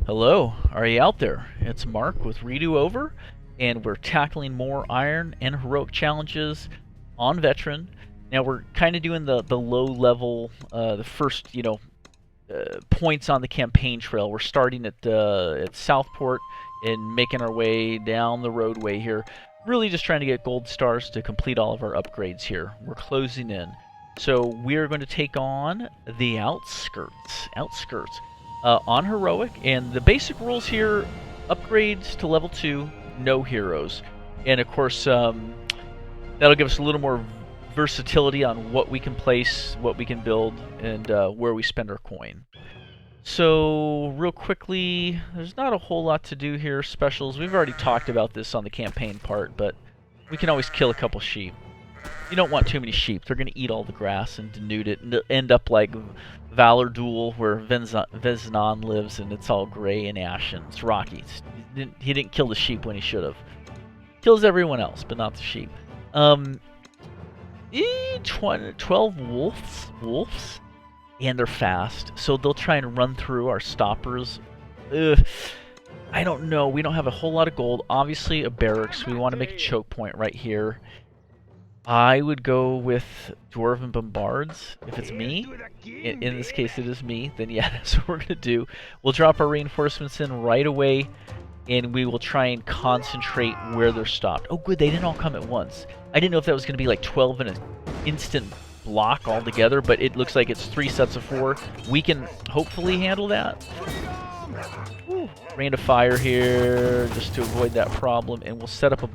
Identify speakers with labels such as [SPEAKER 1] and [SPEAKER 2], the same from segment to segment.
[SPEAKER 1] Hello, are you out there? It's Mark with Redo Over, and we're tackling more Iron and Heroic challenges on Veteran. Now we're kind of doing the low level, the first points on the campaign trail. We're starting at Southport and making our way down the roadway here. Really just trying to get gold stars to complete all of our upgrades here. We're closing in. So we're going to take on the Outskirts. On Heroic, and the basic rules here, upgrades to level 2, no heroes. And of course, that'll give us a little more versatility on what we can place, what we can build, and where we spend our coin. So, real quickly, there's not a whole lot to do here. Specials, we've already talked about this on the campaign part, but we can always kill a couple sheep. You don't want too many sheep. They're going to eat all the grass and denude it and end up like Valor Duel, where Veznan lives, and it's all gray and ashen. It's rocky. He didn't kill the sheep when he should have. Kills everyone else, but not the sheep. 12 wolves, and they're fast, so they'll try and run through our stoppers. I don't know. We don't have a whole lot of gold. Obviously, a barracks. We want to make a choke point right here. I would go with Dwarven Bombards, if it's me. In this case, it is me. Then yeah, that's what we're going to do. We'll drop our reinforcements in right away, and we will try and concentrate where they're stopped. Oh, good, they didn't all come at once. I didn't know if that was going to be like 12 in an instant block altogether, but it looks like it's 3 sets of 4. We can hopefully handle that. Woo. Rain of fire here, just to avoid that problem, and we'll set up a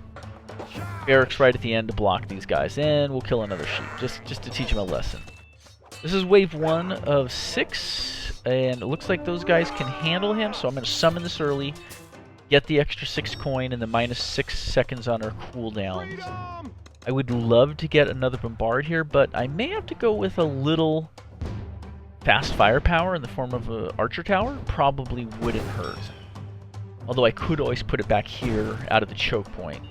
[SPEAKER 1] barracks right at the end to block these guys, and we'll kill another sheep, just to teach them a lesson. This is wave 1 of 6, and it looks like those guys can handle him, so I'm going to summon this early, get the extra 6 coin, and the minus 6 seconds on our cooldowns. I would love to get another bombard here, but I may have to go with a little fast firepower in the form of an archer tower. Probably wouldn't hurt. Although I could always put it back here out of the choke point.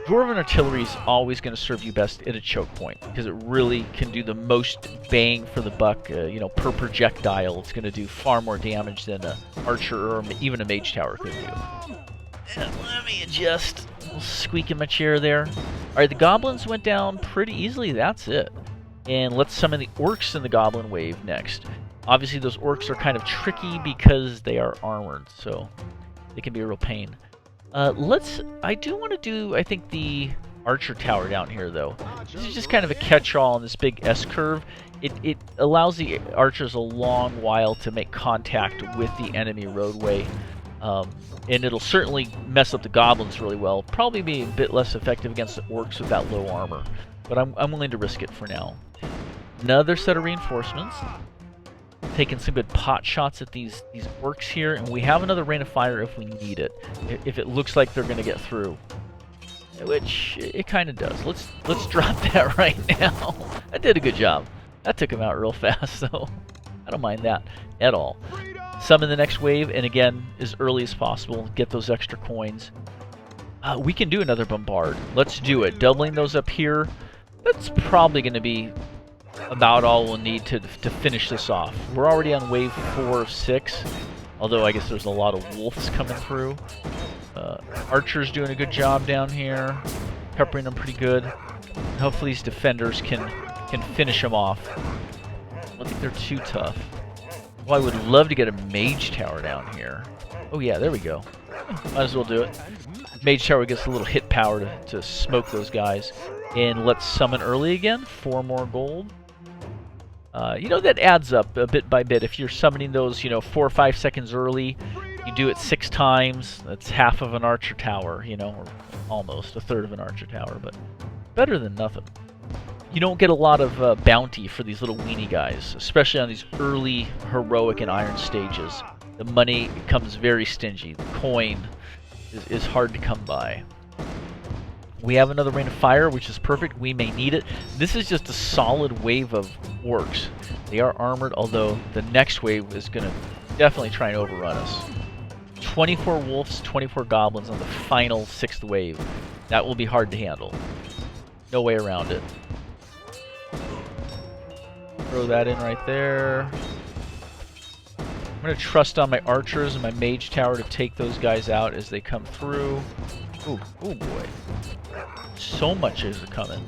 [SPEAKER 1] Dwarven artillery is always going to serve you best at a choke point, because it really can do the most bang for the buck, per projectile. It's going to do far more damage than an archer or even a mage tower could do. And let me adjust. A little squeak in my chair there. Alright, the goblins went down pretty easily. That's it. And let's summon the orcs in the goblin wave next. Obviously, those orcs are kind of tricky because they are armored, so they can be a real pain. I do want to do, I think, the archer tower down here, though. This is just kind of a catch-all on this big S-curve. It allows the archers a long while to make contact with the enemy roadway. And it'll certainly mess up the goblins really well. Probably be a bit less effective against the orcs with that low armor. But I'm willing to risk it for now. Another set of reinforcements. Taking some good pot shots at these orcs here, and we have another rain of fire if we need it. If it looks like they're going to get through, which it kind of does. Let's drop that right now. That did a good job. That took him out real fast, so I don't mind that at all. Summon the next wave, and again, as early as possible, get those extra coins. We can do another bombard. Let's do it. Doubling those up here. That's probably going to be about all we'll need to finish this off. We're already on wave 4 of 6, although I guess there's a lot of wolves coming through. Archer's doing a good job down here, peppering them pretty good. Hopefully these defenders can finish them off. I don't think they're too tough. Well, I would love to get a mage tower down here. Oh yeah, there we go. Might as well do it. Mage tower gets a little hit power to smoke those guys. And let's summon early again. 4 more gold. That adds up bit by bit. If you're summoning those, 4 or 5 seconds early, you do it 6 times. That's half of an archer tower, or almost a third of an archer tower, but better than nothing. You don't get a lot of bounty for these little weenie guys, especially on these early heroic and iron stages. The money comes very stingy. The coin is hard to come by. We have another rain of fire, which is perfect. We may need it. This is just a solid wave of orcs. They are armored, although the next wave is going to definitely try and overrun us. 24 wolves, 24 goblins on the final 6th wave. That will be hard to handle. No way around it. Throw that in right there. going to trust on my archers and my mage tower to take those guys out as they come through. Ooh, oh boy. So much is coming.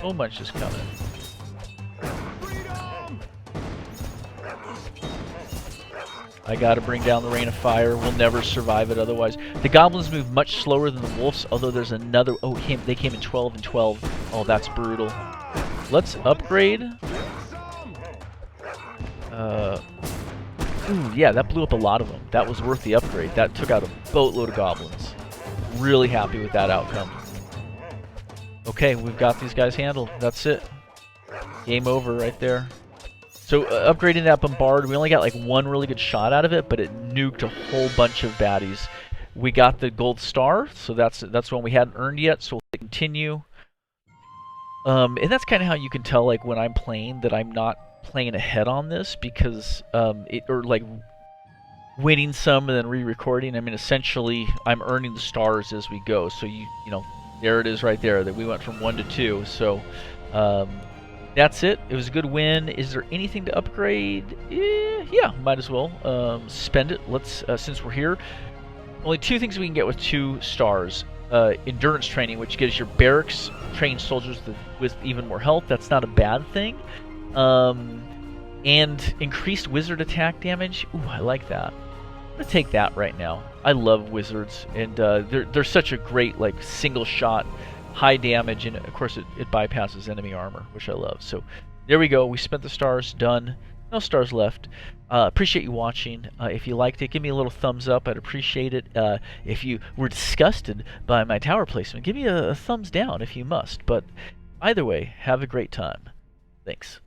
[SPEAKER 1] So much is coming. I gotta bring down the Rain of Fire. We'll never survive it otherwise. The goblins move much slower than the wolves, although there's another... Oh, they came in 12 and 12. Oh, that's brutal. Let's upgrade. Ooh, yeah, that blew up a lot of them. That was worth the upgrade. That took out a boatload of goblins. Really happy with that outcome. Okay, we've got these guys handled. That's it. Game over right there. So upgrading that bombard, we only got like one really good shot out of it, but it nuked a whole bunch of baddies. We got the gold star, so that's one we hadn't earned yet, so we'll continue. And that's kind of how you can tell, like, when I'm playing that I'm not playing ahead on this, because or like winning some and then re-recording. I mean, essentially I'm earning the stars as we go. So you know, there it is right there that we went from 1 to 2. So that's it. It was a good win. Is there anything to upgrade? Yeah, might as well spend it. Let's since we're here. Only 2 things we can get with 2 stars. Endurance training, which gives your barracks trained soldiers with even more health. That's not a bad thing. And increased wizard attack damage. Ooh, I like that. I'm gonna take that right now. I love wizards, and they're such a great, like, single shot, high damage, and of course it bypasses enemy armor, which I love. So there we go. We spent the stars. Done. No stars left. Appreciate you watching. If you liked it, give me a little thumbs up. I'd appreciate it. If you were disgusted by my tower placement, give me a thumbs down if you must. But either way, have a great time. Thanks.